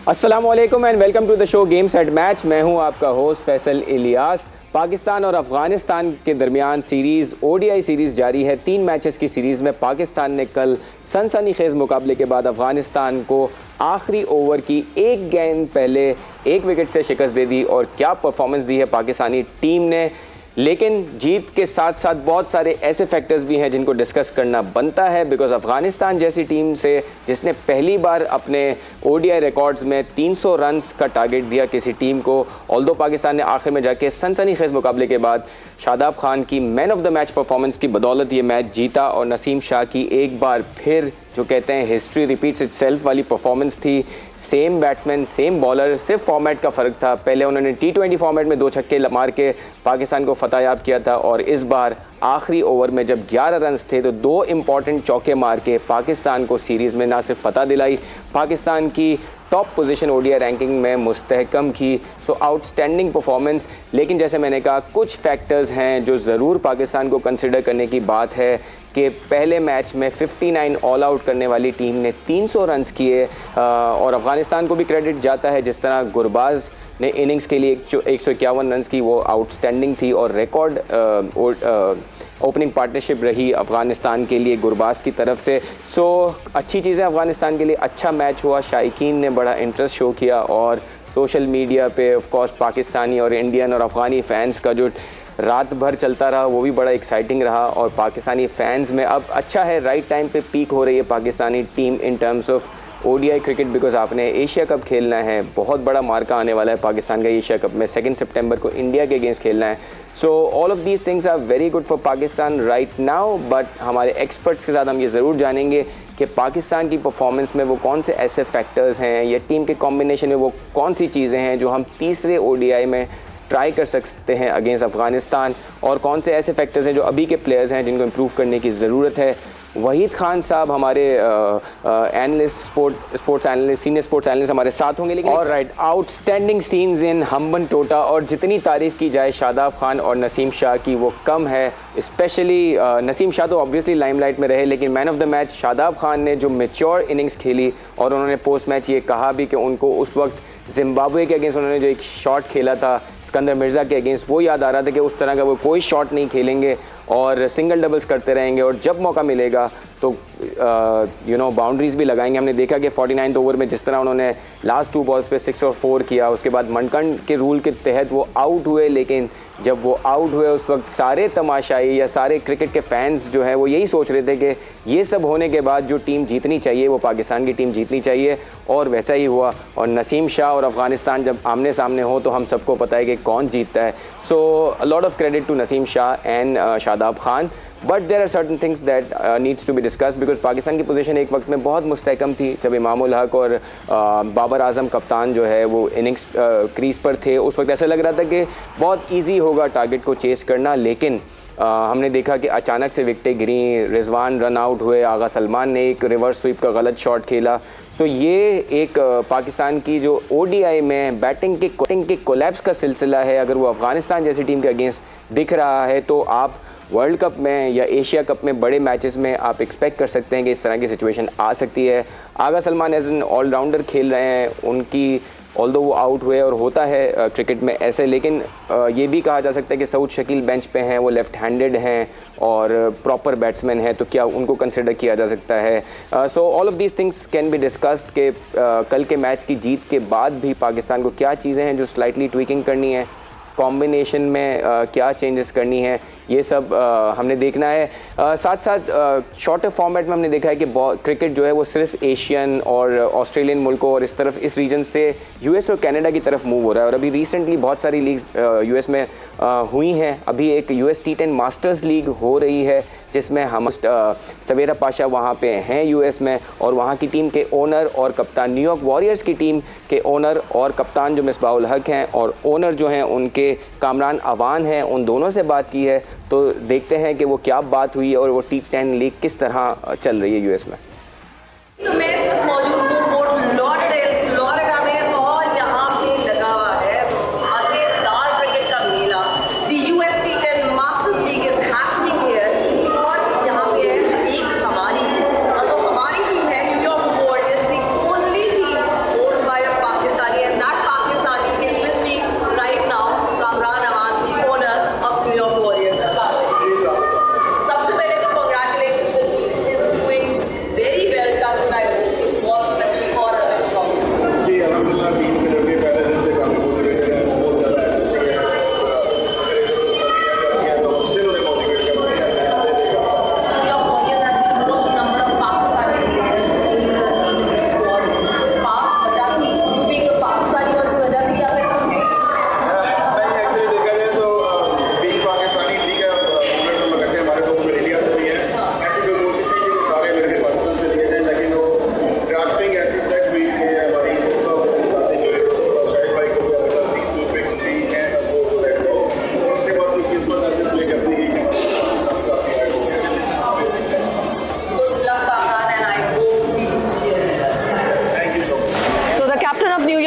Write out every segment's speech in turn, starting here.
अस्सलामुअलैकुम and welcome to the show games at match. मैं हूं आपका होस्ट फैसल इलियास। पाकिस्तान और अफगानिस्तान के दरमियान सीरीज़ ओडीआई सीरीज़ जारी है। 3 मैचेस की सीरीज़ में पाकिस्तान ने कल सनसनीखेज़ मुकाबले के बाद अफगानिस्तान को आखिरी ओवर की एक गेंद पहले 1 विकेट से शिकस्त दे दी। और क्या परफॉर्मेंस दी है पाकिस्तानी टीम ने। लेकिन जीत के साथ साथ बहुत सारे ऐसे फैक्टर्स भी हैं जिनको डिस्कस करना बनता है, बिकॉज अफगानिस्तान जैसी टीम से जिसने पहली बार अपने ओडीआई रिकॉर्ड्स में 300 रन्स का टारगेट दिया किसी टीम को, ऑल्दो पाकिस्तान ने आखिर में जाके सनसनीखेज़ मुकाबले के बाद शादाब खान की man of the match performance की बदौलत ये मैच जीता। और नसीम शाह की एक बार फिर जो कहते हैं हिस्ट्री रिपीट्स इटसेल्फ वाली परफॉर्मेंस थी। सेम बैट्समैन सेम बॉलर, सिर्फ फॉर्मेट का फ़र्क था। पहले उन्होंने T20 फॉर्मेट में 2 छक्के मार के पाकिस्तान को फतह याब किया था, और इस बार आखिरी ओवर में जब 11 रन्स थे तो 2 इंपॉर्टेंट चौके मार के पाकिस्तान को सीरीज़ में ना सिर्फ फतह दिलाई, पाकिस्तान की टॉप पोजीशन ओडीआई रैंकिंग में मुस्तहकम की। सो आउटस्टैंडिंग परफॉर्मेंस। लेकिन जैसे मैंने कहा, कुछ फैक्टर्स हैं जो ज़रूर पाकिस्तान को कंसिडर करने की बात है कि पहले मैच में 59 ऑल आउट करने वाली टीम ने 300 रन्स किए। और अफ़गानिस्तान को भी क्रेडिट जाता है, जिस तरह गुरबाज ने इनिंग्स के लिए 151 रन्स की, वो आउटस्टैंडिंग थी। और रिकॉर्ड ओपनिंग पार्टनरशिप रही अफ़गानिस्तान के लिए गुरबाज की तरफ से। सो अच्छी चीज़ें अफ़गानिस्तान के लिए। अच्छा मैच हुआ, शायकीन ने बड़ा इंटरेस्ट शो किया, और सोशल मीडिया पे ऑफ कोर्स पाकिस्तानी और इंडियन और अफ़गानी फ़ैन्स का जो रात भर चलता रहा वो भी बड़ा एक्साइटिंग रहा। और पाकिस्तानी फ़ैन्स में अब अच्छा है, राइट टाइम पे पीक हो रही है Pakistani team in terms of ODI cricket, because आपने एशिया कप खेलना है। बहुत बड़ा मार्का आने वाला है पाकिस्तान का एशिया कप में। 2 सितंबर को इंडिया के अगेंस्ट खेलना है। So all of these things are very good for Pakistan right now. But हमारे एक्सपर्ट्स के साथ हम ये ज़रूर जानेंगे कि पाकिस्तान की परफॉर्मेंस में वो कौन से ऐसे फैक्टर्स हैं, या टीम के कॉम्बिनेशन में वो कौन सी चीज़ें हैं जो हम तीसरे ओडीआई में ट्राई कर सकते हैं अगेंस्ट अफ़गानिस्तान, और कौन से ऐसे फैक्टर्स हैं जो अभी के प्लेयर्स हैं जिनको इम्प्रूव करने की ज़रूरत है। वहीद खान साहब हमारे analyst, sports analyst, senior sports analyst हमारे साथ होंगे। लेकिन और राइट, आउटस्टैंडिंग सीन्स इन हम्बन टोटा, और जितनी तारीफ़ की जाए शादाब खान और नसीम शाह की वो कम है। स्पेशली नसीम शाह तो ऑब्वियसली लाइमलाइट में रहे, लेकिन man of the match Shadab Khan ने जो मैच्योर इनिंग्स खेली, और उन्होंने पोस्ट मैच ये कहा भी कि उनको उस वक्त जिम्बाब्वे के अगेंस्ट उन्होंने जो एक शॉट खेला था सिकंदर मिर्ज़ा के अगेंस्ट, वो याद आ रहा था कि उस तरह का वो कोई शॉट नहीं खेलेंगे और सिंगल डबल्स करते रहेंगे, और जब मौका मिलेगा तो बाउंड्रीज भी लगाएंगे। हमने देखा कि 49th ओवर में जिस तरह उन्होंने लास्ट 2 बॉल्स पे 6 और 4 किया, उसके बाद मनकंड के रूल के तहत वो आउट हुए। लेकिन जब वो आउट हुए उस वक्त सारे तमाशाई या सारे क्रिकेट के फैंस जो हैं वो यही सोच रहे थे कि ये सब होने के बाद जो टीम जीतनी चाहिए वो पाकिस्तान की टीम जीतनी चाहिए, और वैसा ही हुआ। और नसीम शाह और अफ़गानिस्तान जब आमने सामने हो तो हम सबको पता है कि कौन जीतता है। So a lot of credit to Naseem Shah and Shadab Khan. But there are certain things that needs to be discuss, because Pakistan की पोजीशन एक वक्त में बहुत मुस्तहकम थी। जब इमामुल हक और बाबर आजम कप्तान जो है वो इनिंग्स क्रीज पर थे, उस वक्त ऐसा लग रहा था कि बहुत ईजी होगा टारगेट को चेस करना। लेकिन हमने देखा कि अचानक से विकटें गिरी, रिजवान रन आउट हुए, आगा सलमान ने एक रिवर्स स्वीप का गलत शॉट खेला। सो ये एक पाकिस्तान की जो ओडीआई में बैटिंग के कोलैप्स का सिलसिला है, अगर वो अफ़गानिस्तान जैसी टीम के अगेंस्ट दिख रहा है तो आप वर्ल्ड कप में या एशिया कप में बड़े मैचेस में आप एक्सपेक्ट कर सकते हैं कि इस तरह की सिचुएशन आ सकती है। आगा सलमान एज एन ऑलराउंडर खेल रहे हैं, उनकी ऑल्दो वो आउट हुए और होता है क्रिकेट में ऐसे, लेकिन ये भी कहा जा सकता है कि सऊद शकील बेंच पे हैं, वो लेफ़्ट हैंडेड हैं और प्रॉपर बैट्समैन हैं, तो क्या उनको कंसिडर किया जा सकता है। So all of these things can be discussed कि कल के मैच की जीत के बाद भी पाकिस्तान को क्या चीज़ें हैं जो स्लाइटली ट्विकिंग करनी है, कॉम्बिनेशन में क्या चेंजेस करनी है, ये सब हमने देखना है। साथ साथ शॉर्टर फॉर्मेट में हमने देखा है कि क्रिकेट जो है वो सिर्फ एशियन और ऑस्ट्रेलियन मुल्कों और इस तरफ इस रीजन से यूएस और कनाडा की तरफ मूव हो रहा है। और अभी रिसेंटली बहुत सारी लीग्स यूएस में हुई हैं। अभी एक यूएस T10 मास्टर्स लीग हो रही है जिसमें हम सवेरा पाशा वहाँ पे हैं यूएस में, और वहाँ की टीम के ओनर और कप्तान, न्यूयॉर्क वॉरियर्स की टीम के ओनर और कप्तान जो मिसबाहुल हक हैं, और ओनर जो हैं उनके कामरान अवान हैं, उन दोनों से बात की है। तो देखते हैं कि वो क्या बात हुई और वो T10 लीग किस तरह चल रही है यूएस में। तो मैं इस वक्त मौजूद हूँ फोर्ट लॉडरडेल फ्लोरिडा में, और यहाँ पे लगा हुआ है मज़ेदार क्रिकेट का मेला। The US T10 Masters League is happening here, और यहाँ पे एक हमारी टीम, तो हमारी टीम है New York Warriors, the only team owned by a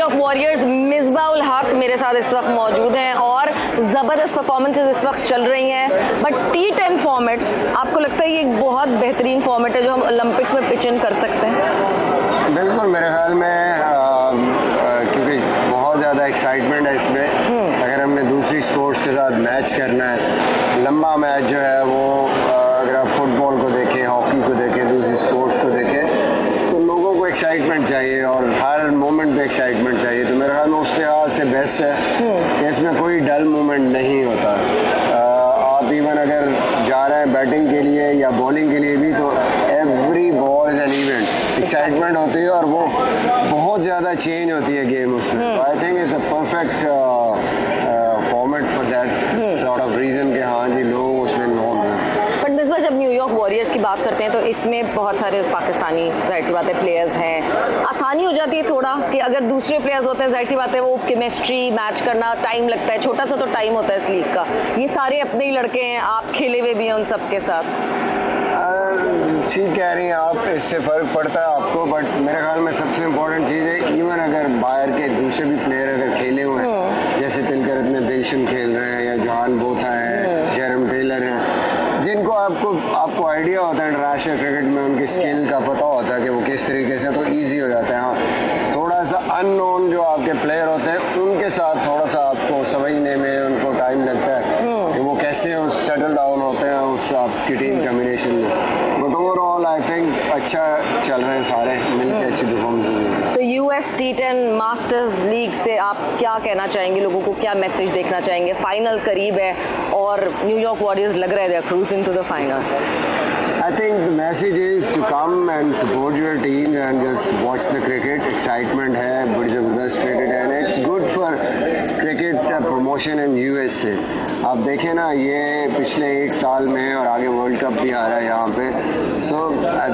New York Warriors Misbah ul Haq मेरे साथ इस वक्त मौजूद हैं और ज़बरदस्त परफॉर्मेंसेज इस वक्त चल रही हैं। बट T10 फॉर्मेट आपको लगता है ये एक बहुत बेहतरीन फॉर्मेट है जो हम ओलंपिक्स में पिच इन कर सकते हैं? बिल्कुल, मेरे ख्याल में क्योंकि बहुत ज़्यादा एक्साइटमेंट है इसमें। अगर हमने दूसरी स्पोर्ट्स के साथ मैच करना है, लंबा मैच जो है वो अगर आप फुटबॉल को देखें, हॉकी को देखें, दूसरी स्पोर्ट्स को देखें, तो लोगों को एक्साइटमेंट चाहिए और हर मोमेंट पे एक्साइटमेंट चाहिए। तो मेरे ख्याल में उस लिहाज से बेस्ट है कि इसमें कोई डल मोमेंट नहीं होता। आप इवन अगर जा रहे हैं बैटिंग के लिए या बॉलिंग के लिए भी, तो every ball is an event, excitement होती है और वो बहुत ज़्यादा चेंज होती है गेम उसमें। तो I think it's a perfect format for that sort of reason कि हाँ जी लोग उसमें इन्वॉल्व हैं। बट मिसबा, जब न्यूयॉर्क वॉरियर्स की बात करते हैं तो इसमें बहुत सारे पाकिस्तानी जाहिर सी बात है प्लेयर्स हैं, आसानी हो जाती है थोड़ा कि अगर दूसरे प्लेयर्स होते हैं जाहिर सी बात है वो केमिस्ट्री मैच करना टाइम लगता है, छोटा सा तो टाइम होता है इस लीग का। ये सारे अपने ही लड़के हैं, आप खेले हुए भी हैं उन सब के साथ। ठीक कह रही हैं आप, इससे फ़र्क पड़ता है आपको, बट मेरे ख्याल में सबसे इम्पोर्टेंट चीज़ है इवन अगर बाहर के दूसरे भी प्लेयर अगर खेले हुए हैं, जैसे तिलकरत्ने दिलशन खेल रहे हैं या जॉन बोथा हैं, जेरम टेलर हैं, जिनको आपको आइडिया होता है इंटरनेशनल क्रिकेट में उनकी स्किल का पता होता है कि वो किस तरीके से, तो ईजी हो जाता है। हाँ, थोड़ा सा अननोन जो आपके प्लेयर होते हैं उनके साथ थोड़ा सा आपको समझने में उनको टाइम लगता है कि वो कैसे सेटल डाउन होते हैं उस आपकी टीम कॉम्बिनेशन में। बट ओवरऑल आई थिंक अच्छा चल रहे हैं सारे मिलकर, अच्छी परफॉर्मेंस। तो US T10 मास्टर्स लीग से आप क्या कहना चाहेंगे, लोगों को क्या मैसेज देखना चाहेंगे? फाइनल करीब है और न्यूयॉर्क वॉरियर्स लग रहे हैं cruising to the final. I think the message is to come and support your team and just watch the cricket. Excitement है, बड़ी ज़बरदस्त cricket है and it's good for cricket promotion in US से। आप देखें ना, ये पिछले 1 साल में और आगे वर्ल्ड कप भी आ रहा है यहाँ पे। So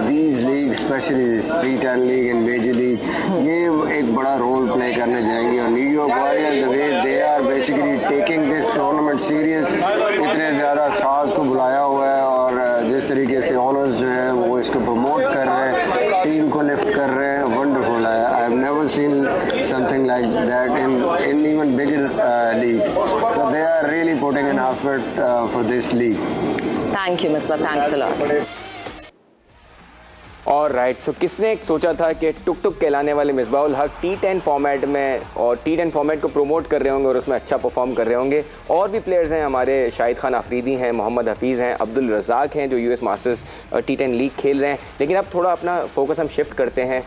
these leagues, especially this T10 league and Major League, ये एक बड़ा रोल प्ले करने जाएंगी। और New York warriors the way they are basically taking this tournament serious, इतने ज़्यादा स्टार्स को बुलाया हुआ है और जिस तरीके से ऑनर्स जो है वो इसको प्रमोट कर रहे हैं, टीम को लिफ्ट कर रहे हैं, वंडरफुल है। I have never seen something like that in even bigger league, so they are really putting an effort for this league. Thank you Misbah, thanks a lot. और राइट, सो किसने सोचा था कि टुक टुक कहलाने वाले मिसबाह उल हक T10 फॉर्मेट में और T10 फॉर्मेट को प्रमोट कर रहे होंगे और उसमें अच्छा परफॉर्म कर रहे होंगे। और भी प्लेयर्स हैं हमारे, शाहिद खान आफरीदी हैं, मोहम्मद हफीज़ हैं, अब्दुल रज़ाक हैं जो US मास्टर्स T10 लीग खेल रहे हैं। लेकिन अब थोड़ा अपना फोकस हम शिफ्ट करते हैं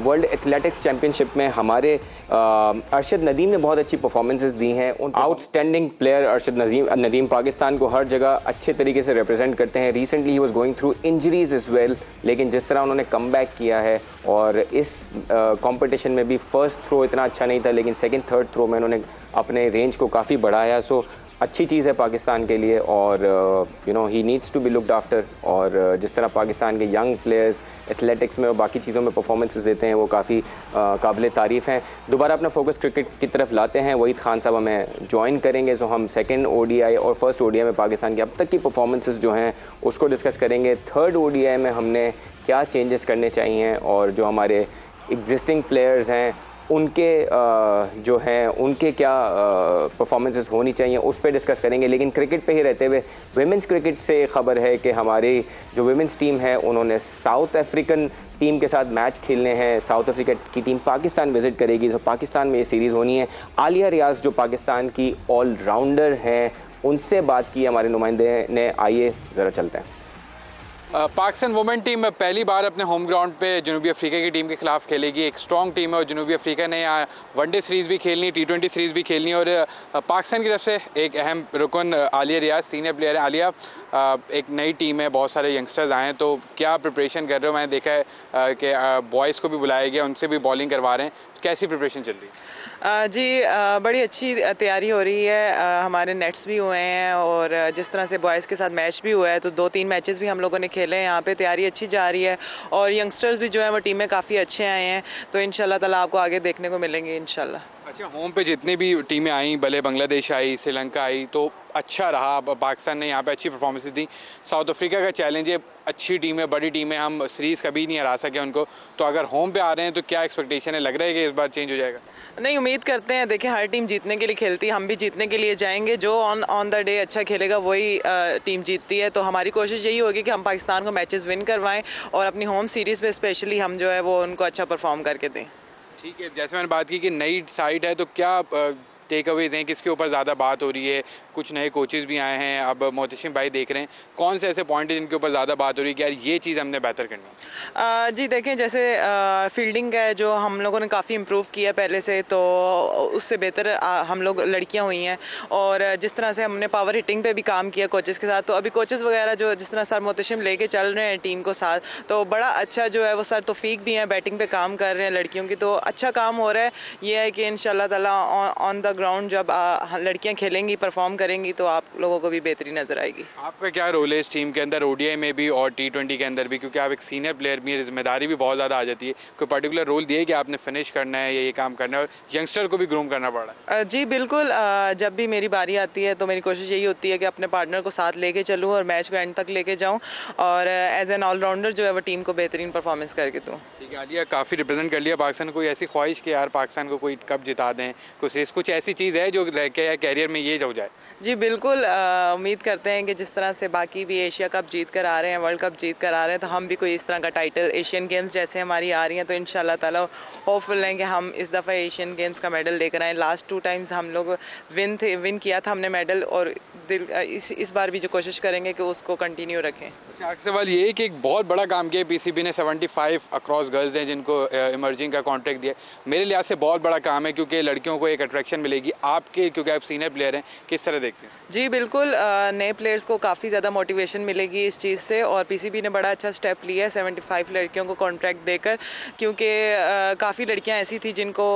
वर्ल्ड एथलेटिक्स चैम्पियनशिप में। हमारे अरशद नदीम ने बहुत अच्छी परफॉर्मेंसेस दी हैं। आउटस्टैंडिंग प्लेयर अरशद नदीम पाकिस्तान को हर जगह अच्छे तरीके से रिप्रेजेंट करते हैं। रिसेंटली ही was going through injuries as well, लेकिन जिस उन्होंने कम बैक किया है और इस कंपटीशन में भी फर्स्ट थ्रो इतना अच्छा नहीं था, लेकिन सेकंड थर्ड थ्रो में उन्होंने अपने रेंज को काफ़ी बढ़ाया। सो अच्छी चीज़ है पाकिस्तान के लिए और you know he needs to be looked after. और जिस तरह पाकिस्तान के यंग प्लेयर्स एथलेटिक्स में और बाकी चीज़ों में परफॉर्मेंसेस देते हैं वो काफ़ी काबिल तारीफ़ हैं। दोबारा अपना फोकस क्रिकेट की तरफ लाते हैं। वहीद खान साहब हमें ज्वाइन करेंगे, सो हम सेकंड ODI और फर्स्ट ODI में पाकिस्तान की अब तक की परफॉर्मेंसेस जो हैं उसको डिस्कस करेंगे। थर्ड ODI में हमने क्या चेंजेस करने चाहिए और जो हमारे एग्जिस्टिंग प्लेयर्स हैं उनके जो हैं उनके क्या परफॉर्मेंसेस होनी चाहिए उस पर डिस्कस करेंगे। लेकिन क्रिकेट पे ही रहते हुए विमेंस क्रिकेट से खबर है कि हमारी जो विमेंस टीम है उन्होंने साउथ अफ्रीकन टीम के साथ मैच खेलने हैं। साउथ अफ्रीका की टीम पाकिस्तान विज़िट करेगी, तो पाकिस्तान में ये सीरीज़ होनी है। आलिया रियाज जो पाकिस्तान की ऑलराउंडर हैं उनसे बात की हमारे नुमाइंदे ने। आइए ज़रा चलते हैं। पाकिस्तान वुमेन टीम पहली बार अपने होम ग्राउंड पे जनूबी अफ्रीका की टीम के खिलाफ खेलेगी। एक स्ट्रॉन्ग टीम है और जनूबी अफ्रीका ने यहाँ वनडे सीरीज़ भी खेलनी, T20 सीरीज़ भी खेलनी। और पाकिस्तान की तरफ से एक अहम रुकन आलिया रियाज सीनियर प्लेयर है। आलिया, एक नई टीम है, बहुत सारे यंगस्टर्स आए हैं, तो क्या प्रिपरेशन कर रहे हो? मैंने देखा है कि बॉयज़ को भी बुलाया गया, उनसे भी बॉलिंग करवा रहे हैं, कैसी प्रिपरेशन चल रही है? जी बड़ी अच्छी तैयारी हो रही है। हमारे नेट्स भी हुए हैं और जिस तरह से बॉयज़ के साथ मैच भी हुआ है तो 2-3 मैचेस भी हम लोगों ने खेले हैं। यहाँ पे तैयारी अच्छी जा रही है और यंगस्टर्स भी जो है वो टीम में काफ़ी अच्छे आए हैं, तो इंशाल्लाह ताला आपको आगे देखने को मिलेंगे इंशाल्लाह। अच्छा, होम पे जितनी भी टीमें आई, भले बांग्लादेश आई, श्रीलंका आई, तो अच्छा रहा। पाकिस्तान ने यहाँ पे अच्छी परफॉर्मेंस दी। साउथ अफ्रीका का चैलेंज है, अच्छी टीम है, बड़ी टीम है, हम सीरीज़ कभी नहीं हरा सके उनको, तो अगर होम पे आ रहे हैं तो क्या एक्सपेक्टेशन है? लग रहा है कि इस बार चेंज हो जाएगा? नहीं, उम्मीद करते हैं, देखिए हर टीम जीतने के लिए खेलती है, हम भी जीतने के लिए जाएंगे। जो ऑन द डे अच्छा खेलेगा वही टीम जीतती है। तो हमारी कोशिश यही होगी कि हम पाकिस्तान को मैचेस विन करवाएं और अपनी होम सीरीज़ में स्पेशली हम जो है वो उनको अच्छा परफॉर्म करके दें। ठीक है, जैसे मैंने बात की कि नई साइड है, तो क्या टेक अवेज हैं, किसके ऊपर ज़्यादा बात हो रही है? कुछ नए कोचेस भी आए हैं, अब मोहतशिम भाई देख रहे हैं, कौन से ऐसे पॉइंट हैं जिनके ऊपर ज़्यादा बात हो रही है कि यार ये चीज़ हमने बेहतर करनी है? जी देखें, जैसे फील्डिंग है जो हम लोगों ने काफ़ी इम्प्रूव किया पहले से, तो उससे बेहतर हम लोग लड़कियां हुई हैं। और जिस तरह से हमने पावर हिटिंग पे भी काम किया कोचेस के साथ, तो अभी कोचेस वगैरह जो जिस तरह सर मोहतशिम लेके चल रहे हैं टीम को साथ, तो बड़ा अच्छा जो है वो सर तौफीक भी हैं, बैटिंग पे काम कर रहे हैं लड़कियों की, तो अच्छा काम हो रहा है। ये है कि इंशाल्लाह ताला ऑन द ग्राउंड जब लड़कियां खेलेंगी, परफॉर्म करेंगी, तो आप लोगों को भी बेहतरी नज़र आएगी। आपका क्या रोल है इस टीम के अंदर, ओडीआई में भी और T20 के अंदर भी, क्योंकि आप एक सीनियर प्लेयर भी, जिम्मेदारी भी बहुत ज़्यादा आ जाती है? कोई पर्टिकुलर रोल दिए कि आपने फिनिश करना है या ये काम करना है, और यंगस्टर को भी ग्रूम करना पड़ रहा है? जी बिल्कुल, जब भी मेरी बारी आती है तो मेरी कोशिश यही होती है कि अपने पार्टनर को साथ लेके चलूँ और मैच को एंड तक लेके जाऊँ, और एज एन ऑलराउंडर जो है वो टीम को बेहतरीन परफॉर्मेंस करके दूँ। ठीक है आलिया, काफ़ी रिप्रेजेंट कर लिया पाकिस्तान। कोई ऐसी ख्वाहिश कि यार पाकिस्तान को कोई कप जिता दें, कुछ ऐसी चीज़ है जो कैरियर में ये हो जाए? जी बिल्कुल, उम्मीद करते हैं कि जिस तरह से बाकी भी एशिया कप जीत कर आ रहे हैं, वर्ल्ड कप जीत कर आ रहे हैं, तो हम भी कोई इस तरह का टाइटल, एशियन गेम्स जैसे हमारी आ रही हैं, तो इंशाल्लाह ताला होपफुल हैं कि हम इस दफ़ा एशियन गेम्स का मेडल लेकर आएँ। लास्ट 2 टाइम्स हम लोग विन किया था हमने मेडल, और इस बार भी जो कोशिश करेंगे कि उसको कंटिन्यू रखें। अच्छा, एक सवाल ये है कि एक बहुत बड़ा काम किया पीसीबी ने, 75 अक्रॉस गर्ल्स हैं जिनको इमर्जिंग का कॉन्ट्रैक्ट दिया। मेरे लिहाज से बहुत बड़ा काम है, क्योंकि लड़कियों को एक अट्रैक्शन मिलेगी। आपके, क्योंकि आप सीनियर प्लेयर हैं, किस तरह देखते हैं? जी बिल्कुल, नए प्लेयर्स को काफ़ी ज़्यादा मोटिवेशन मिलेगी इस चीज़ से, और पीसीबी ने बड़ा अच्छा स्टेप लिया है 75 लड़कियों को कॉन्ट्रैक्ट देकर, क्योंकि काफ़ी लड़कियां ऐसी थी जिनको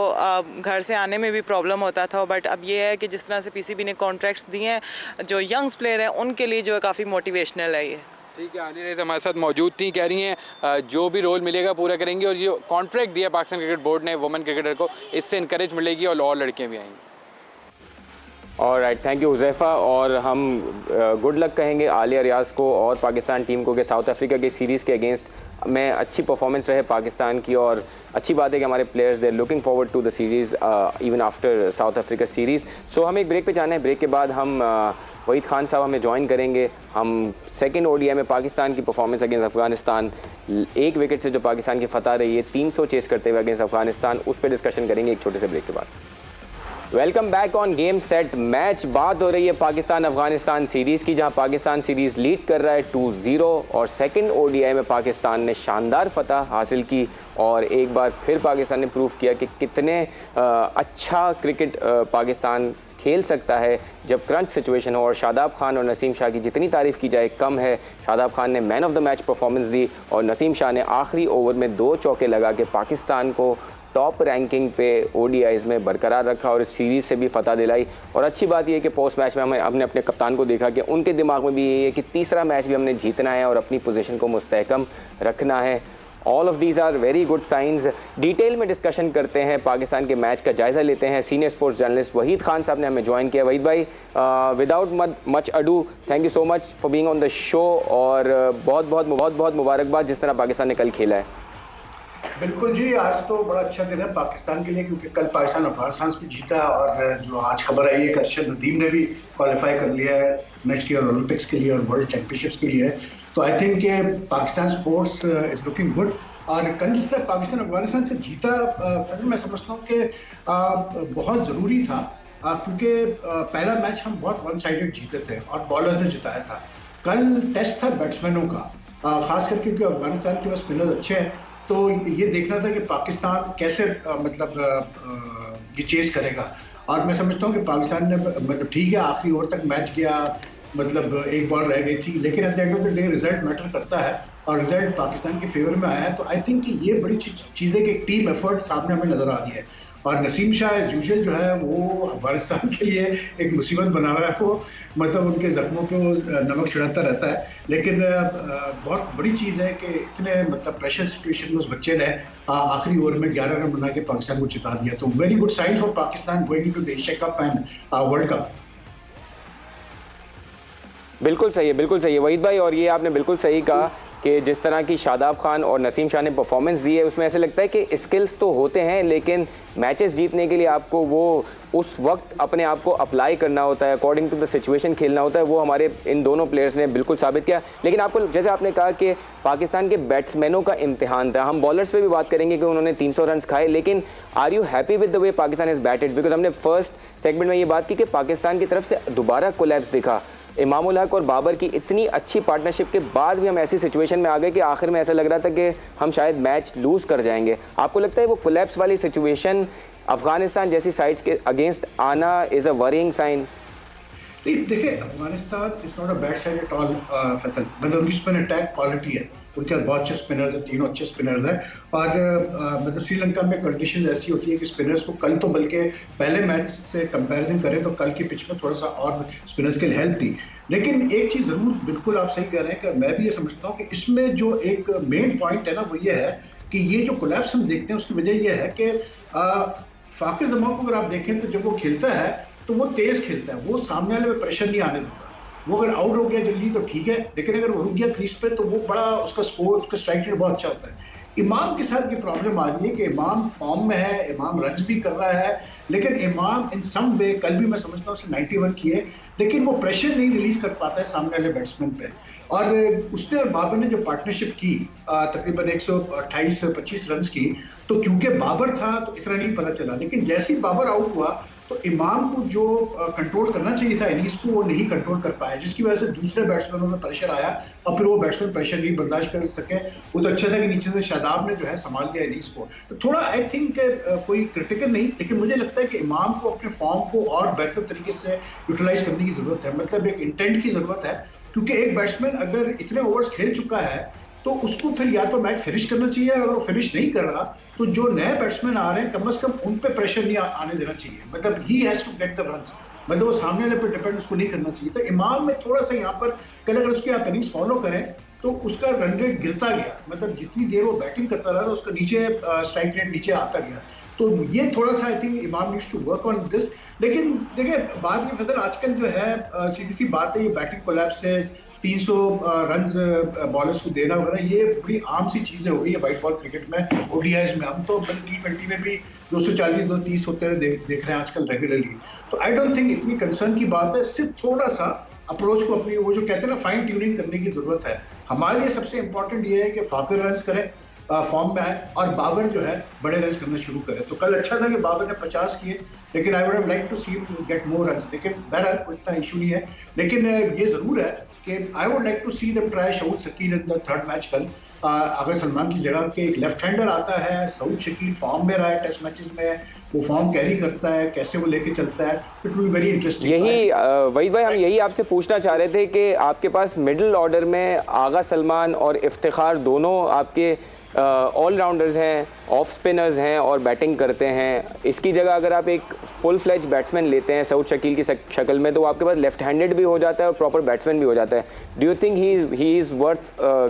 घर से आने में भी प्रॉब्लम होता था। बट अब ये है कि जिस तरह से पीसीबी ने कॉन्ट्रैक्ट्स दिए हैं, जो यंग्स प्लेयर हैं उनके लिए जो है काफ़ी मोटिवेशनल है ये। ठीक है, आलिया रेज़ हमारे साथ मौजूद थी, कह रही हैं जो भी रोल मिलेगा पूरा करेंगे, और जो कॉन्ट्रैक्ट दिया पाकिस्तान क्रिकेट बोर्ड ने वुमेन क्रिकेटर को, इससे इंकरेज मिलेगी और लड़कियाँ भी आएंगी। ऑलराइट, थैंक यू हुज़ैफ़ा, और हम गुड लक कहेंगे आलिया रियाज़ को और पाकिस्तान टीम को कि साउथ अफ्रीका की सीरीज़ के अगेंस्ट में अच्छी परफॉर्मेंस रहे पाकिस्तान की, और अच्छी बात है कि हमारे players they looking forward to the series even after South Africa series. So हम एक ब्रेक पे जाना है, ब्रेक के बाद हम वहीद खान साहब हमें ज्वाइन करेंगे। हम सेकंड ओडीआई में पाकिस्तान की परफॉर्मेंस अगेंस्ट अफगानिस्तान, 1 विकेट से जो पाकिस्तान की फतह रही है 300 चेस करते हुए अगेंस्ट अफगानिस्तान, उस पर डिस्कशन करेंगे एक छोटे से ब्रेक के बाद। Welcome back on game set match. बात हो रही है पाकिस्तान अफगानिस्तान सीरीज़ की, जहां पाकिस्तान सीरीज़ लीड कर रहा है 2-0, और सेकंड ओडीआई में पाकिस्तान ने शानदार फतह हासिल की, और एक बार फिर पाकिस्तान ने प्रूव किया कि कितने अच्छा क्रिकेट पाकिस्तान खेल सकता है जब क्रंच सिचुएशन हो। और शादाब खान और नसीम शाह की जितनी तारीफ़ की जाए कम है। शादाब खान ने man of the match performance दी, और नसीम शाह ने आखिरी ओवर में 2 चौके लगा के पाकिस्तान को टॉप रैंकिंग पे ओडीआईज़ में बरकरार रखा और इस सीरीज़ से भी फतह दिलाई। और अच्छी बात यह है कि पोस्ट मैच में हमने अपने कप्तान को देखा कि उनके दिमाग में भी यही है कि तीसरा मैच भी हमने जीतना है और अपनी पोजीशन को मुस्तहकम रखना है। All of these are very good signs. Detail में डिस्कशन करते हैं, पाकिस्तान के मैच का जायज़ा लेते हैं। Senior sports journalist Waheed Khan sahab ने हमें ज्वाइन किया। वहीद भाई, without much ado, thank you so much for being on the show, और बहुत बहुत मुबारकबाद जिस तरह पाकिस्तान ने कल खेला है। बिल्कुल जी, आज तो बड़ा अच्छा दिन है पाकिस्तान के लिए, क्योंकि कल पाकिस्तान अफगानिस्तान से जीता, और जो आज खबर आई है कि अरशद नदीम ने भी क्वालिफाई कर लिया है नेक्स्ट ईयर ओलंपिक्स के लिए और वर्ल्ड चैंपियनशिप्स के लिए। तो आई थिंक ये Pakistan sports is looking good. और कल जिस तरह पाकिस्तान अफगानिस्तान से जीता, मैं समझता हूँ कि बहुत ज़रूरी था, क्योंकि पहला मैच हम बहुत वन साइडेड जीते थे और बॉलर्स ने जिताया था। कल टेस्ट था बैट्समैनों का, खास करके क्योंकि अफगानिस्तान के पास स्पिनर्स अच्छे हैं, तो ये देखना था कि पाकिस्तान कैसे ये चेस करेगा। और मैं समझता हूँ कि पाकिस्तान ने मतलब ठीक है, आखिरी ओवर तक मैच गया, मतलब एक बॉल रह गई थी, लेकिन at the end of the day result matter करता है, और रिजल्ट पाकिस्तान के फेवर में आया है। तो आई थिंक कि ये बड़ी चीज़ है कि एक टीम एफर्ट सामने हमें नजर आ रही है। और नसीम शाह एज यूजुअल जो है वो अफगानिस्तान के लिए एक मुसीबत बना हुआ है, वो मतलब उनके जख्मों को नमक छिड़कता रहता है। लेकिन बहुत बड़ी चीज़ है कि इतने मतलब प्रेशर सिचुएशन में उस बच्चे ने आखिरी ओवर में 11 रन बना के पाकिस्तान को जिता दिया। तो very good sign for Pakistan going into the Asia cup and world cup. बिल्कुल सही है, बिल्कुल सही है वहीद भाई, और ये आपने बिल्कुल सही कहा कि जिस तरह की शादाब खान और नसीम शाह ने परफॉर्मेंस दी है उसमें ऐसे लगता है कि स्किल्स तो होते हैं लेकिन मैचेस जीतने के लिए आपको वो उस वक्त अपने आप को अप्लाई करना होता है, अकॉर्डिंग टू द सिचुएशन खेलना होता है। वो हमारे इन दोनों प्लेयर्स ने बिल्कुल साबित किया। लेकिन आपको जैसे आपने कहा कि पाकिस्तान के बैट्समैनों का इम्तिहान था, हम बॉलर्स पे भी बात करेंगे कि उन्होंने 300 रन खाए, लेकिन are you happy with the way Pakistan is batted? Because हमने फर्स्ट सेगमेंट में ये बात की कि पाकिस्तान की तरफ से दोबारा कोलैप्स दिखा। इमाम उल हक और बाबर की इतनी अच्छी पार्टनरशिप के बाद भी हम ऐसी सिचुएशन में आ गए कि आखिर में ऐसा लग रहा था कि हम शायद मैच लूज़ कर जाएंगे। आपको लगता है वो कोलैप्स वाली सिचुएशन अफगानिस्तान जैसी साइड्स के अगेंस्ट आना इज़ अ वरिंग साइन? देखिए, Afghanistan is not a bad side at all Faisal, मतलब उनकी स्पिन अटैक क्वालिटी है, उनके पास बहुत अच्छे स्पिनर्स हैं, तीनों अच्छे स्पिनर्स हैं। और मतलब श्रीलंका में कंडीशन ऐसी होती है कि स्पिनर्स को कल तो बल्कि पहले मैच से कंपैरिजन करें तो कल की पिच में थोड़ा सा और स्पिनर्स के लिए हेल्प थी। लेकिन एक चीज़ ज़रूर बिल्कुल आप सही कह रहे हैं कि मैं भी ये समझता हूँ कि इसमें जो एक मेन पॉइंट है ना वो ये है कि ये जो कोलैप्स हम देखते हैं उसकी वजह ये है कि फाकिर जमान को अगर आप देखें तो जब वो खेलता है तो वो तेज खेलता है, वो सामने वाले में प्रेशर नहीं आने देता। वो अगर आउट हो गया जल्दी तो ठीक है, लेकिन अगर वो रुक गया क्रीज पे तो वो बड़ा उसका स्कोर, उसका स्ट्राइक रेट बहुत अच्छा होता है। इमाम के साथ ये प्रॉब्लम आ रही है कि इमाम फॉर्म में है, इमाम रन्स भी कर रहा है, लेकिन इमाम इन सम वे, कल भी मैं समझता हूँ उसने 91 किए, लेकिन वो प्रेशर नहीं रिलीज कर पाता है सामने वाले बैट्समैन पे। और उसने और बाबर ने जो पार्टनरशिप की तकरीबन 128 से 25 रन की, तो क्योंकि बाबर था तो इतना नहीं पता चला, लेकिन जैसे ही बाबर आउट हुआ तो इमाम को जो कंट्रोल करना चाहिए था इनिंग्स को वो नहीं कंट्रोल कर पाया, जिसकी वजह से दूसरे बैट्समैनों में प्रेशर आया और फिर वो बैट्समैन प्रेशर नहीं बर्दाश्त कर सके। वो तो अच्छा था कि नीचे से शादाब ने जो है संभाल दिया इनिंग्स को। तो थोड़ा आई थिंक कोई क्रिटिकल नहीं, लेकिन मुझे लगता है कि इमाम को अपने फॉर्म को और बेहतर तरीके से यूटिलाइज करने की जरूरत है, मतलब एक इंटेंट की जरूरत है, क्योंकि एक बैट्समैन अगर इतने ओवर्स खेल चुका है तो उसको फिर या तो मैच फिनिश करना चाहिए, अगर वो फिनिश नहीं कर रहा तो जो नए बैट्समैन आ रहे हैं कम से कम उन पे प्रेशर नहीं आने देना चाहिए, मतलब he has to get the runs, मतलब वो सामने वाले पे डिपेंड उसको नहीं करना चाहिए। तो इमाम में थोड़ा सा यहाँ पर कल अगर उसकी आप इनिंग्स फॉलो करें तो उसका रन रेट गिरता गया, मतलब जितनी देर वो बैटिंग करता रहा था उसका नीचे स्ट्राइक रेट नीचे आता गया। तो ये थोड़ा सा I think Imam needs to work on this. लेकिन देखिए बात ये फैसल, आजकल जो है सीधी सी बात है, ये बैटिंग कोलैप्सेस, 300 रन्स बॉलर्स को देना वगैरह, ये बड़ी आम सी चीज़ें हो गई है वाइट बॉल क्रिकेट में, ओडीआईज में। हम तो T20 में भी 240 230 होते हुए देख रहे हैं आजकल रेगुलरली। तो आई डोंट थिंक इतनी कंसर्न की बात है, सिर्फ थोड़ा सा अप्रोच को अपनी वो जो कहते हैं ना फाइन ट्यूनिंग करने की जरूरत है। हमारे लिए सबसे इंपॉर्टेंट ये है कि फाकिर रन्स करें, फॉर्म में आए, और बाबर जो है बड़े रन्स करना शुरू करे। तो कल अच्छा था कि बाबर ने 50 किए, लेकिन I would have like to see him get more runs, लेकिन बहरहाल कोई इतना इशू नहीं है। लेकिन ये जरूर है कि I would like to see them try Saud Shakeel in the third match कल। अगर सलमान की जगह के एक लेफ्ट हैंडर आता है, सऊद शकील फॉर्म में रहा है टेस्ट मैचेस में, वो फॉर्म कैरी करता है, कैसे वो लेके चलता है, it will be very interesting. यही वहीद भाई, हम यही आपसे पूछना चाह रहे थे कि आपके पास मिडिल ऑर्डर में आगा सलमान और इफ्तिखार दोनों आपके ऑलराउंडर्स हैं, ऑफ स्पिनर्स हैं और बैटिंग करते हैं। इसकी जगह अगर आप एक फुल फ्लेज बैट्समैन लेते हैं सऊद शकील की शक्ल में, तो आपके पास लेफ्ट हैंडेड भी हो जाता है और प्रॉपर बैट्समैन भी हो जाता है। Do you think he is worth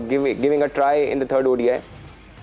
giving a try in the third ODI?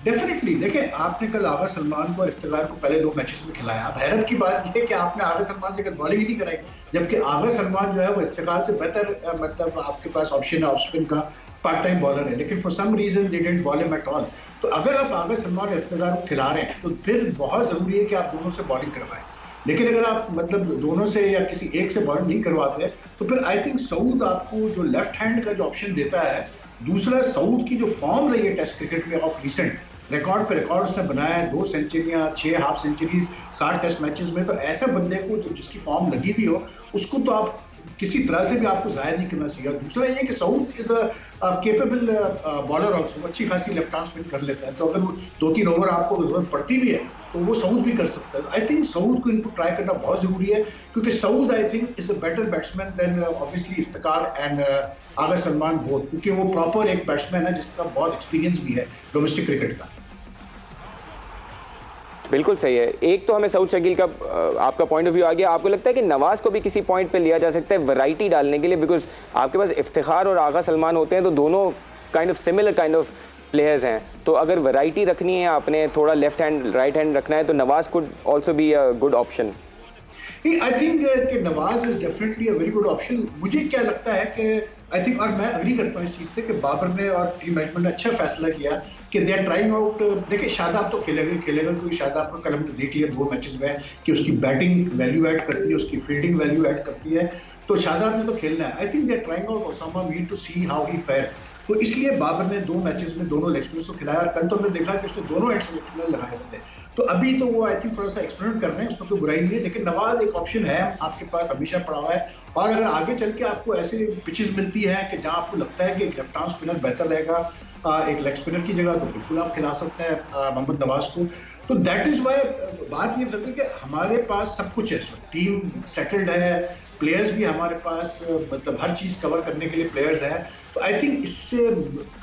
Definitely. देखिए, आपने कल आगा सलमान को और इफ्तिखार को पहले 2 मैचेस में खिलाया। अब हैरत की बात यह है कि आपने आगा सलमान से बॉलिंग ही नहीं कराई, जबकि आगा सलमान जो है वो इफ्तिखार से बेहतर मतलब आपके पास ऑप्शन है, ऑफ स्पिन का पार्ट टाइम बॉलर है, लेकिन for some reason they didn't bowl him at all. तो अगर आप आगा सलमान और इफ्तिखार को खिला रहे हैं तो फिर बहुत ज़रूरी है कि आप दोनों से बॉलिंग करवाएं। लेकिन अगर आप मतलब दोनों से या किसी एक से बॉलिंग नहीं करवाते तो फिर आई थिंक सऊद आपको जो लेफ्ट हैंड का जो ऑप्शन देता है। दूसरा, सऊद की जो फॉर्म रही है टेस्ट क्रिकेट में ऑफ रिसेंट, रिकॉर्ड पे रिकॉर्ड उसने बनाया है, 2 सेंचुरियां, 6 हाफ सेंचुरीज 60 टेस्ट मैचेस में। तो ऐसे बंदे को जिसकी फॉर्म लगी भी हो, उसको तो आप किसी तरह से भी आपको जाहिर नहीं करना चाहिए। दूसरा ये कि Saud is a capable bowler also, अच्छी खासी लेफ्ट आर्म स्पिन कर लेता है, तो अगर वो 2-3 ओवर आपको जरूरत पड़ती भी है तो वो सऊद भी कर सकता है। आई थिंक सऊद को इनको ट्राई करना बहुत जरूरी है, क्योंकि Saud I think is a better batsman than obviously Iftikhar and Agha Salman both, क्योंकि वो प्रॉपर एक बैट्समैन है जिसका बहुत एक्सपीरियंस भी है डोमेस्टिक क्रिकेट का। बिल्कुल सही है। एक तो हमें सऊद शकील का आपका पॉइंट ऑफ व्यू आ गया। आपको लगता है कि नवाज को भी किसी पॉइंट पे लिया जा सकता है वैरायटी डालने के लिए? बिकॉज आपके पास इफ्तिखार और आगा सलमान होते हैं तो दोनों kind of similar kind of players हैं, तो अगर वैरायटी रखनी है आपने, थोड़ा लेफ्ट हैंड राइट हैंड रखना है, तो Nawaz could also be a good option. I think कि Nawaz is definitely a very good option. मुझे क्या लगता है कि आई थिंक, और मैं अग्री करता हूँ इस चीज़ से, कि बाबर ने और टीम मैनेजमेंट ने अच्छा फैसला किया कि दे आर ट्राइंग आउट। देखिए शादाब तो खेलेगा क्योंकि शादाब को कल हमने देख लिया 2 मैचेस में कि उसकी बैटिंग वैल्यू ऐड करती है, उसकी फील्डिंग वैल्यू ऐड करती है, तो शादाब ने तो खेलना है। I think they are trying out Osama Mir to see how he fares. तो इसलिए बाबर ने 2 मैचेस में दोनों लेग स्पिनर्स को खिलाया, और कल तो हमने देखा कि उसने दोनों एंड लेग स्पिनर लगाए हुए थे। तो अभी तो वो आई थिंक थोड़ा सा एक्सपेरिमेंट कर रहे हैं, उसमें कोई बुराई नहीं है, लेकिन नवाज एक ऑप्शन है आपके पास, हमेशा पड़ा हुआ है। और अगर आगे चल के आपको ऐसे पिचेस मिलती है कि जहां आपको लगता है कि एक लेफ्ट आर्म स्पिनर बेहतर रहेगा एक लेग स्पिनर की जगह, तो बिल्कुल आप खिला सकते हैं मोहम्मद नवाज को। तो दैट इज वाई बात ये है कि हमारे पास सब कुछ है, टीम सेटल्ड है, प्लेयर्स भी हमारे पास, मतलब हर चीज़ कवर करने के लिए प्लेयर्स हैं। तो आई थिंक इससे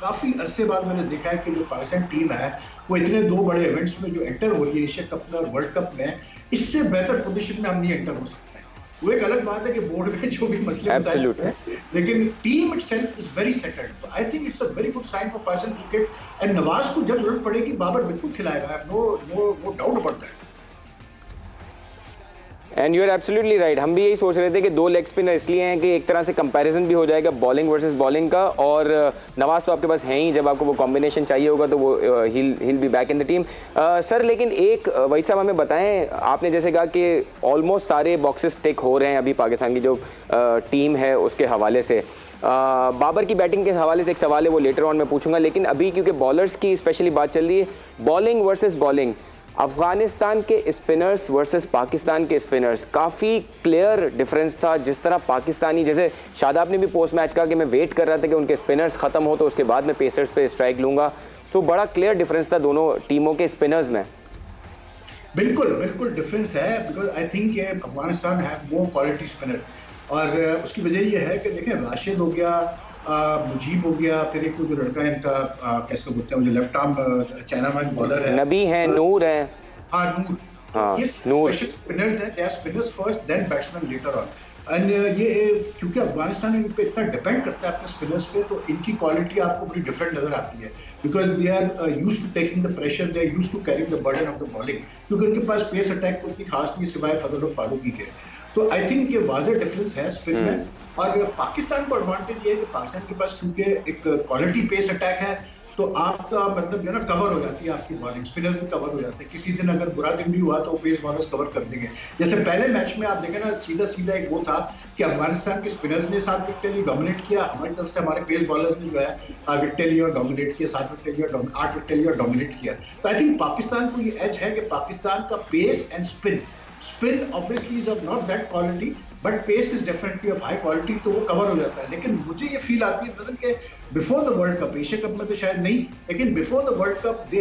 काफ़ी अरसे बाद मैंने देखा है कि जो पाकिस्तान टीम है वो इतने 2 बड़े इवेंट्स में जो एंटर हो रही है, एशिया कप में और वर्ल्ड कप में, इससे बेहतर पोजीशन में हम नहीं एंटर हो सकते हैं। वो एक अलग बात है कि बोर्ड में जो भी मसले हैं, लेकिन team itself is very settled. तो I think it's a very good sign for Pakistan cricket. And Nawaz को जब जरूरत पड़ेगी बाबर बिल्कुल खिलाएगा, no doubt about that. And you are absolutely right. हम भी यही सोच रहे थे कि 2 लेग स्पिनर इसलिए हैं कि एक तरह से कंपैरिजन भी हो जाएगा बॉलिंग वर्सेस बॉलिंग का, और नवाज तो आपके पास है ही, जब आपको वो कॉम्बिनेशन चाहिए होगा तो वो he'll be back in the team. Sir लेकिन एक वहीद साहब हमें बताएं, आपने जैसे कहा कि ऑलमोस्ट सारे बॉक्सेस टिक हो रहे हैं अभी पाकिस्तान की जो टीम है उसके हवाले से। बाबर की बैटिंग के हवाले से एक सवाल है, वो लेटर ऑन मैं पूछूंगा, लेकिन अभी क्योंकि बॉलर्स की स्पेशली बात चल रही है, बॉलिंग वर्सेस बॉलिंग, अफगानिस्तान के स्पिनर्स वर्सेस पाकिस्तान के स्पिनर्स, काफ़ी क्लियर डिफरेंस था। जिस तरह पाकिस्तानी, जैसे शादाब ने भी पोस्ट मैच कहा कि मैं वेट कर रहा था कि उनके स्पिनर्स ख़त्म हो तो उसके बाद मैं पेसर्स पे स्ट्राइक लूँगा। सो बड़ा क्लियर डिफरेंस था दोनों टीमों के स्पिनर्स में। बिल्कुल डिफरेंस है, because I think Afghanistan have more quality spinners, और उसकी वजह ये है कि देखें राशिद हो गया, मुजीब हो गया, फिर एक जो लड़का है इनका कैसे बोलते हैं, जो लेफ्ट आर्म चाइना में बॉलर है, नबी है, नूर है, नूर, ये स्पेशल स्पिनर्स हैं, they are spinners first then batsman later on. And ये क्योंकि अफगानिस्तान इन पे इतना डिपेंड करता है अपने स्पिनर्स पे, तो इनकी क्वालिटी आपको बड़ी डिफरेंट नजर आती है, because they are used to taking the pressure, they are used to carrying the burden of the bowling, क्योंकि उनके पास पेस अटैक को इतनी खास नहीं सिवाय फजल फारूकी के। तो आई थिंक ये वाज़ेह डिफरेंस है स्पिन में। और पाकिस्तान को एडवांटेज ये है कि पाकिस्तान के पास क्योंकि एक क्वालिटी पेस अटैक है, तो आपका मतलब जो है ना कवर हो जाती है आपकी बॉलिंग, स्पिनर्स भी कवर हो जाते हैं। किसी दिन अगर बुरा दिन भी हुआ तो पेस बॉलर्स कवर कर देंगे। जैसे पहले मैच में आप देखें ना, सीधा एक वो था कि अफगानिस्तान के स्पिनर्स ने 7 विकेट लिए, डोमिनेट किया, हमारी तरफ से हमारे पेस बॉलर्स ने जो है विकेट लिया और डोमिनेट किया, 7 विकेट लिया, 8 विकेट लिया और डोमिनेट किया। तो आई थिंक पाकिस्तान को ये एज है कि पाकिस्तान का pace and spin obviously is of not that quality, but pace is definitely of high quality, तो वो कवर हो जाता है। लेकिन मुझे ये फील आती है मतलब कि before the world cup, Asia cup में तो शायद नहीं, लेकिन बिफोर द वर्ल्ड कप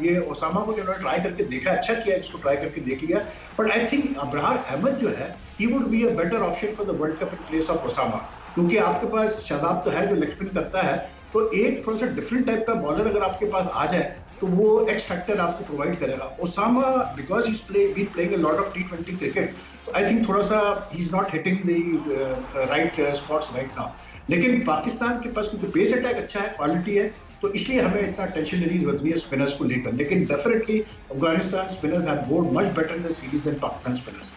ये ओसामा को जो ट्राई करके देखा, अच्छा किया इसको ट्राई करके देख लिया, but I think Abrar Ahmed जो है he would be a better option for the world cup in place of Osama, क्योंकि आपके पास शादाब तो है जो लेग स्पिन करता है, तो एक थोड़ा सा डिफरेंट टाइप का बॉलर अगर आपके पास आ जाए तो वो एक्स फैक्टर आपको प्रोवाइड करेगा। Osama because he playing a lot of T20 cricket, तो आई थिंक थोड़ा सा he is not hitting the right spots right now. लेकिन पाकिस्तान के पास क्योंकि बेस अटैक अच्छा है, क्वालिटी है, तो इसलिए हमें इतना टेंशन नहीं होती है स्पिनर्स को लेकर। लेकिन definitely Afghanistan spinners have bowled much better in the series than Pakistan spinners.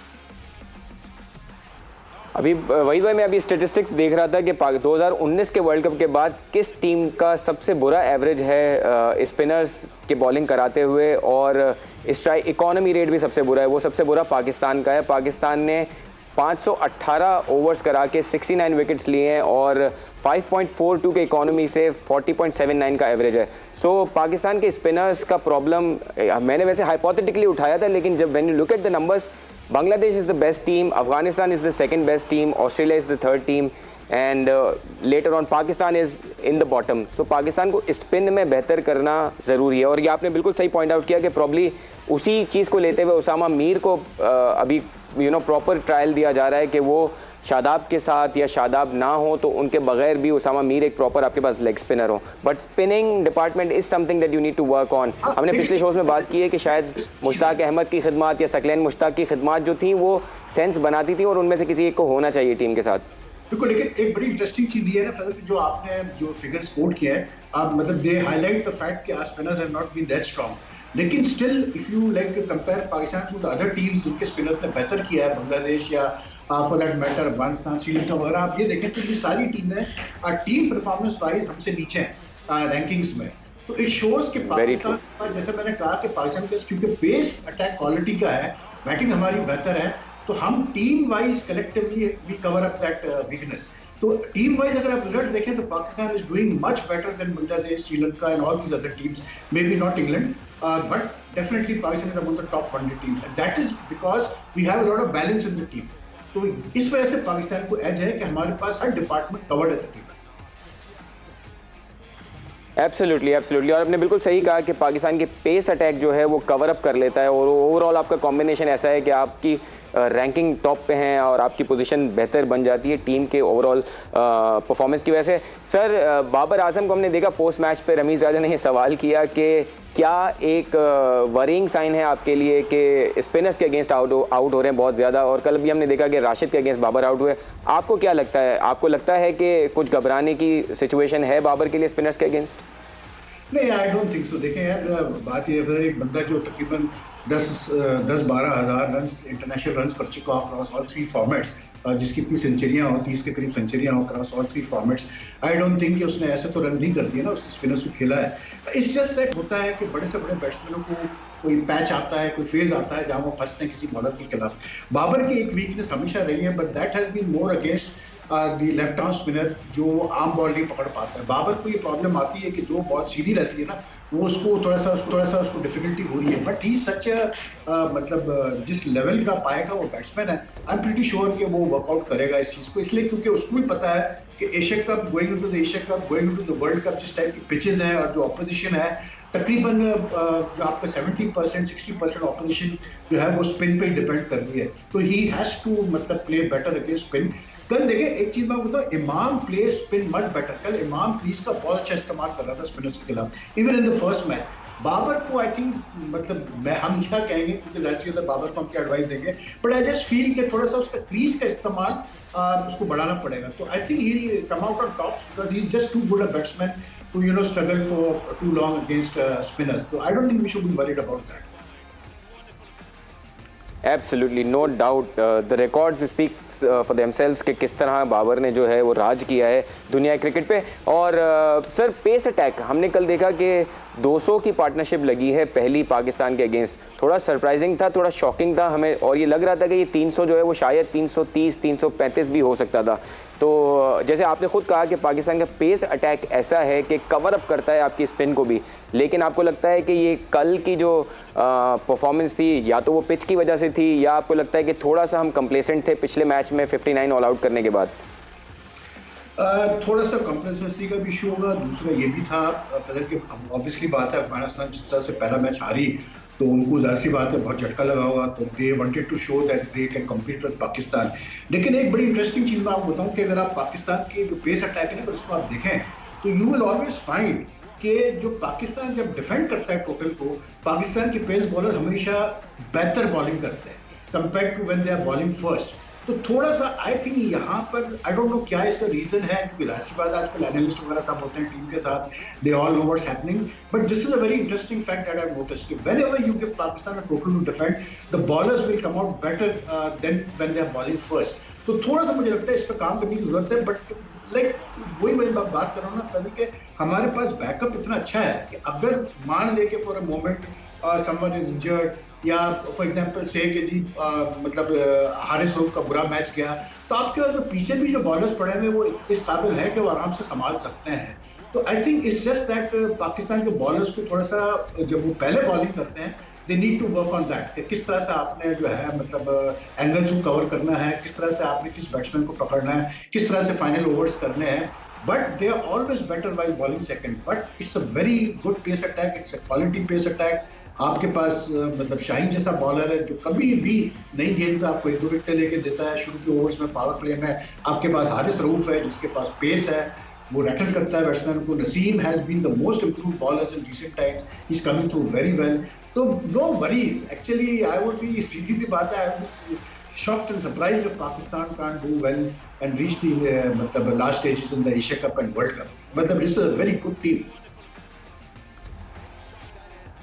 अभी वहीद भाई मैं अभी स्टेटिस्टिक्स देख रहा था कि 2019 के वर्ल्ड कप के बाद किस टीम का सबसे बुरा एवरेज है स्पिनर्स के बॉलिंग कराते हुए, और स्ट्राइक इकोनॉमी रेट भी सबसे बुरा है, वो सबसे बुरा पाकिस्तान का है। पाकिस्तान ने 518 ओवर्स करा के 69 विकेट्स लिए हैं और 5.42 के इकोनॉमी से 40.79 का एवरेज है। सो पाकिस्तान के स्पिनर्स का प्रॉब्लम मैंने वैसे हाइपोथेटिकली उठाया था, लेकिन जब when you look at the numbers, Bangladesh is the best team, Afghanistan is the second best team, Australia is the third team, and later on Pakistan is in the bottom. So Pakistan को spin में बेहतर करना ज़रूरी है। और ये आपने बिल्कुल सही पॉइंट आउट किया कि प्रॉब्ली उसी चीज़ को लेते हुए ओसामा मीर को अभी प्रॉपर ट्रायल दिया जा रहा है कि वो शादाब के साथ या शादाब ना हो तो उनके बगैर भी ओसामा मीर एक प्रॉपर आपके पास लेग स्पिनर हो। But spinning department is something that you need to work on. हमने पिछले शोज में बात की है कि शायद मुश्ताक अहमद की खिदमत या सकलैन मुश्ताक की खिदमत जो थी वो सेंस बनाती थी और उनमें से किसी एक को होना चाहिए टीम के साथ। बिल्कुल, लेकिन एक बड़ी इंटरेस्टिंग चीज ये है ना फैजल, जो आपने जो फिगर कोट किया है, आप मतलब दे हाईलाइट द फैक्ट कि our spinners have not been that strong. लेकिन still if you like compare Pakistan to the other teams जिनके स्पिनर्स ने बेहतर किया है, बांग्लादेश या for that matter Afghanistan, Sri Lanka वगैरह, आप ये देखें तो ये सारी टीमें टीम परफॉर्मेंस वाइज हमसे नीचे हैं रैंकिंग्स में। तो इट शोज कि पाकिस्तान, जैसे मैंने कहा कि पाकिस्तान के क्योंकि बेस अटैक क्वालिटी का है, बैटिंग हमारी बेहतर है, तो हम team wise collectively we cover up that weakness. तो टीम वाइज अगर आप रिजल्ट्स देखें तो Pakistan is doing much better than Bangladesh, Sri Lanka and all these other teams, maybe not England, but definitely Pakistan is among the top 100 team, and that is because we have a lot of balance in the team. तो इस वजह से पाकिस्तान को as है कि हमारे पास हर department covered है the team. Absolutely absolutely, और आपने बिल्कुल सही कहा कि पाकिस्तान के पेस अटैक जो है वो कवर अप कर लेता है, और ओवरऑल आपका कॉम्बिनेशन ऐसा है कि आपकी रैंकिंग टॉप पे हैं और आपकी पोजीशन बेहतर बन जाती है टीम के ओवरऑल परफॉर्मेंस की वजह से। सर, बाबर आजम को हमने देखा पोस्ट मैच पे रमीज़ राजा ने ये सवाल किया कि क्या एक वरिंग साइन है आपके लिए कि स्पिनर्स के अगेंस्ट आउट हो रहे हैं बहुत ज़्यादा, और कल भी हमने देखा कि राशिद के अगेंस्ट बाबर आउट हुए। आपको क्या लगता है, आपको लगता है कि कुछ घबराने की सिचुएशन है बाबर के लिए स्पिनर्स के अगेंस्ट? नहीं, आई डोंट थिंक सो। देखें यार, बात ये है, एक बंदा जो तकरीबन 10-12 हज़ार रन इंटरनेशनल रन कर चुका अक्रॉस ऑल 3 फॉर्मेट्स, जिसकी इतनी सेंचुरियाँ हो, 30 के करीब सेंचुरियाँ हो across all 3 formats, I don't think कि उसने ऐसे तो रन नहीं कर दिया ना, उसने स्पिनर्स को खेला है। इट्स जस्ट दैट होता है कि बड़े से बड़े बैट्समैनों को कोई पैच आता है, कोई फेज आता है जहाँ वो फंसते हैं किसी बॉलर के खिलाफ। बाबर की एक वीकनेस हमेशा रही है, but that has been more against the left arm spinner जो आम बॉल नहीं पकड़ पाता है। बाबर को ये प्रॉब्लम आती है कि जो बॉल सीधी रहती है ना, वो उसको थोड़ा सा उसको डिफिकल्टी हो रही है, बट ही सच मतलब जिस लेवल का पाएगा वो बैट्समैन है, आई एम प्रीटी श्योर कि वो वर्कआउट करेगा इस चीज़ को, इसलिए क्योंकि उसको भी पता है कि Asia cup going into the Asia cup, going into the world cup, जिस टाइप की पिचेस हैं और जो ऑपोजिशन है, तकरीबन जो आपका 70% 60% ऑपोजिशन जो है वो स्पिन पे ही डिपेंड कर रही है, तो ही हैज टू मतलब प्ले बेटर अगेंस्ट स्पिन। कल देखें, एक चीज मैं बताऊं, इमाम प्ले स्पिन मच बेटर। कल इमाम क्रीज का बहुत अच्छा इस्तेमाल कर रहा था स्पिनर्स के खिलाफ, even in the first match. Babar को आई थिंक मतलब हम क्या कहेंगे, क्योंकि जाहिर सी बाबर को हम क्या एडवाइस देंगे, बट आई जस्ट फील कि थोड़ा सा उसका क्रीज का इस्तेमाल उसको बढ़ाना पड़ेगा। तो I think he come out on top because he is just too good a batsman to struggle for too long against spinners. So I don't think we should be worried about that. Absolutely, no doubt. The records speaks for themselves कि किस तरह बाबर ने जो है वो राज किया है दुनिया क्रिकेट पे। और सर, पेस अटैक हमने कल देखा कि 200 की पार्टनरशिप लगी है पहली पाकिस्तान के अगेंस्ट। थोड़ा सरप्राइजिंग था, थोड़ा शॉकिंग था हमें, और ये लग रहा था कि ये 300 जो है वो शायद 330 335 भी हो सकता था। तो जैसे आपने खुद कहा कि पाकिस्तान का पेस अटैक ऐसा है कि कवर अप करता है आपकी स्पिन को भी, लेकिन आपको लगता है कि ये कल की जो परफॉर्मेंस थी या तो वो पिच की वजह से थी, या आपको लगता है कि थोड़ा सा हम कंप्लेसेंट थे पिछले मैच में 59 ऑल आउट करने के बाद? थोड़ा सा कंप्लेसेंसी का भी इशू होगा। दूसरा ये भी था कि ऑब्वियसली बात है, अफगानिस्तान जिस तरह से पहला मैच हारी तो उनको जाहिर सी बात है बहुत झटका लगा होगा, तो they wanted to show that they can compete with Pakistan. लेकिन एक बड़ी इंटरेस्टिंग चीज़ मैं आपको बताऊं कि अगर आप पाकिस्तान के जो पेस अटैक है ना, उसको आप देखें तो यू विल ऑलवेज फाइंड कि जो पाकिस्तान जब डिफेंड करता है टोटल को, पाकिस्तान के पेस बॉलर हमेशा बेहतर बॉलिंग करते हैं compare to when they are bowling first. तो थोड़ा सा आई थिंक यहाँ पर आई डोंट नो क्या इसका रीजन है, क्योंकि लास्ट बात आजकल एनालिस्ट वगैरह सब होते हैं टीम के साथ, they all know what's happening, but this is a very interesting fact that I have noticed कि whenever you give Pakistan a total to defend, the bowlers will come out better than when they are bowling first. तो थोड़ा सा मुझे लगता है इस पर काम करने की जरूरत है, बट लाइक वही मैं बात कर रहा हूँ ना फैजल, के हमारे पास बैकअप इतना अच्छा है कि अगर मान ले के for a moment someone is injured, या फॉर एग्जांपल से कि जी मतलब हारिस रऊफ का बुरा मैच गया, तो आपके पास जो पीछे भी जो बॉलर्स पड़े हैं वो इस काबिल है कि वो आराम से संभाल सकते हैं। तो I think it's just that Pakistan के बॉलर्स को थोड़ा सा जब वो पहले बॉलिंग करते हैं, they need to work on that कि किस तरह से आपने जो है मतलब एंगल्स को कवर करना है, किस तरह से आपने किस बैट्समैन को पकड़ना है, किस तरह से फाइनल ओवर्स करने हैं। But they are always better while bowling second, but it's a very good pace attack, it's a quality pace attack. आपके पास मतलब शाहीन जैसा बॉलर है जो कभी भी नहीं गेंद आपको 1-2 विकेट लेके देता है शुरू के ओवर्स में पावर प्ले में। आपके पास हारिस रऊफ है जिसके पास पेस है, वो रैटल करता है बैट्समैन को। Naseem has been the most improved bowlers in recent times, he is coming through very well. तो no worries, actually I would be, सीधी सी बात है, I would shocked and surprised if Pakistan can't do well and reach the मतलब last stages in the Asia Cup and World Cup. मतलब it's a very good team.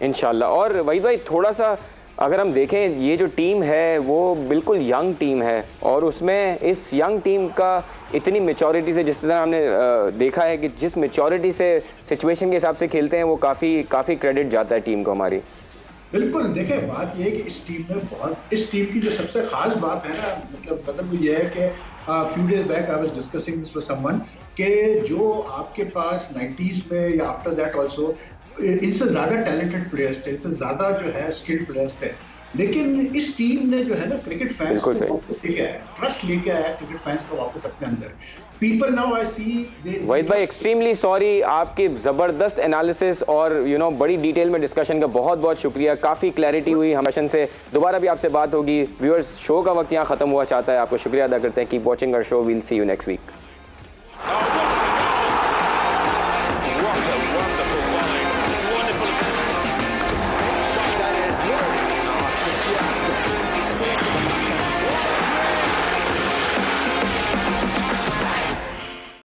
इंशाल्लाह। और वहीद भाई, थोड़ा सा अगर हम देखें, ये जो टीम है वो बिल्कुल यंग टीम है और उसमें इस यंग टीम का इतनी मेचोरिटी से, जिस तरह हमने देखा है कि जिस मेचोरिटी से सिचुएशन के हिसाब से खेलते हैं, वो काफ़ी क्रेडिट जाता है टीम को हमारी। बिल्कुल, देखिए बात ये है कि इस टीम की जो सबसे खास बात है ना, मतलब वो ये है कि few days back I was discussing this with someone कि जो आपके पास 90s में या आफ्टर दैट आल्सो इनसे ज़्यादा टैलेंटेड प्लेयर्स थे, इनसे ज़्यादा जो है स्किल्ड प्लेयर्स थे, लेकिन इस टीम ने जो है ना क्रिकेट फैंस को वापस लेके आया, ट्रस्ट लेके आया क्रिकेट फैंस को वापस अपने अंदर। पीपल नाउ आई सी वहीद भाई, एक्सट्रीमली सॉरी, आपकी ज़बरदस्त एनालिसिस और बड़ी डिटेल में डिस्कशन का बहुत बहुत शुक्रिया। काफ़ी क्लैरिटी हुई हम से। दोबारा भी आपसे बात होगी। व्यूअर्स, शो का वक्त यहाँ ख़त्म हुआ चाहता है। आपको शुक्रिया अदा करते हैं। Keep watching our show, we'll see you next week.